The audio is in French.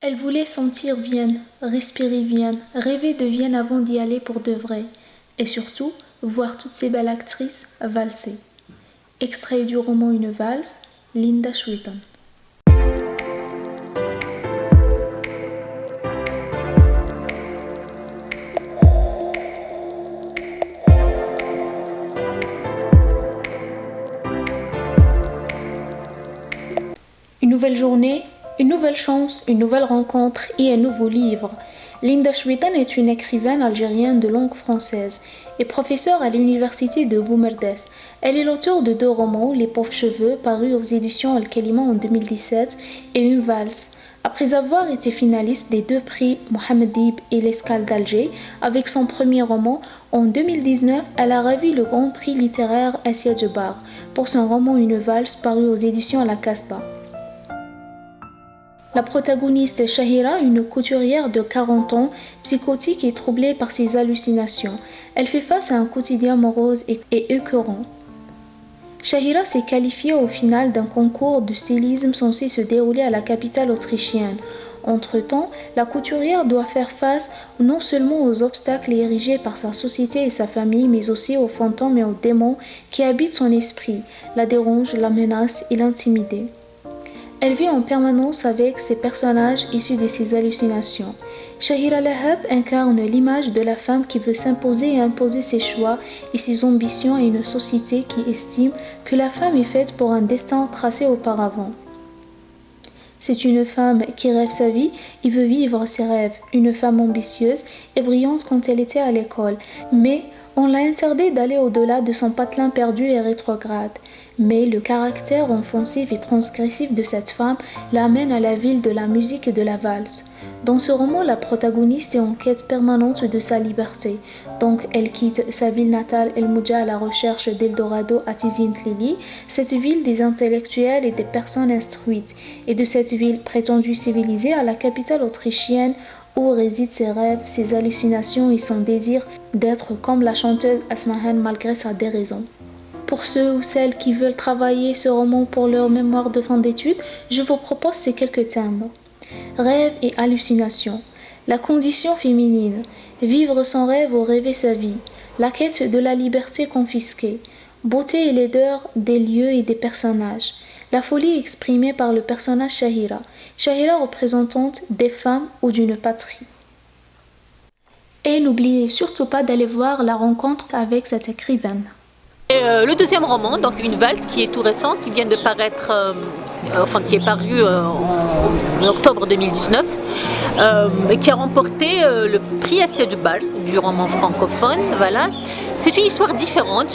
Elle voulait sentir Vienne, respirer Vienne, rêver de Vienne avant d'y aller pour de vrai, et surtout voir toutes ces belles actrices valser. Extrait du roman Une valse, Linda Schwitten. Une nouvelle journée, une nouvelle chance, une nouvelle rencontre et un nouveau livre. Linda Schwitten est une écrivaine algérienne de langue française et professeure à l'université de Boumerdès. Elle est l'auteure de 2 romans, Les pauvres cheveux, parus aux éditions Al-Kalima en 2017, et Une valse. Après avoir été finaliste des 2 prix Mohamed Dib et l'Escale d'Alger, avec son premier roman, en 2019, elle a ravi le grand prix littéraire Assia Djebar pour son roman Une valse paru aux éditions La Casbah. La protagoniste Shahira, une couturière de 40 ans, psychotique et troublée par ses hallucinations. Elle fait face à un quotidien morose et écœurant. Shahira s'est qualifiée au final d'un concours de stylisme censé se dérouler à la capitale autrichienne. Entre-temps, la couturière doit faire face non seulement aux obstacles érigés par sa société et sa famille, mais aussi aux fantômes et aux démons qui habitent son esprit, la dérangent, la menacent et l'intimident. Elle vit en permanence avec ces personnages issus de ses hallucinations. Shahira Lahab incarne l'image de la femme qui veut s'imposer et imposer ses choix et ses ambitions à une société qui estime que la femme est faite pour un destin tracé auparavant. C'est une femme qui rêve sa vie et veut vivre ses rêves, une femme ambitieuse et brillante quand elle était à l'école, mais on l'a interdit d'aller au-delà de son patelin perdu et rétrograde. Mais le caractère offensif et transgressif de cette femme l'amène à la ville de la musique et de la valse. Dans ce roman, la protagoniste est en quête permanente de sa liberté. Donc, elle quitte sa ville natale El Moudja à la recherche d'Eldorado à Tizi Ouzou, cette ville des intellectuels et des personnes instruites, et de cette ville prétendue civilisée à la capitale autrichienne où résident ses rêves, ses hallucinations et son désir d'être comme la chanteuse Asmahan malgré sa déraison. Pour ceux ou celles qui veulent travailler ce roman pour leur mémoire de fin d'études, je vous propose ces quelques thèmes. Rêve et hallucination, la condition féminine, vivre son rêve ou rêver sa vie, la quête de la liberté confisquée, beauté et laideur des lieux et des personnages, la folie exprimée par le personnage Shahira, Shahira représentante des femmes ou d'une patrie. Et n'oubliez surtout pas d'aller voir la rencontre avec cette écrivaine. Le deuxième roman, donc Une valse, qui est tout récent, qui vient de paraître, qui est paru en octobre 2019, qui a remporté le prix Assia Djebar du roman francophone. Voilà. C'est une histoire différente,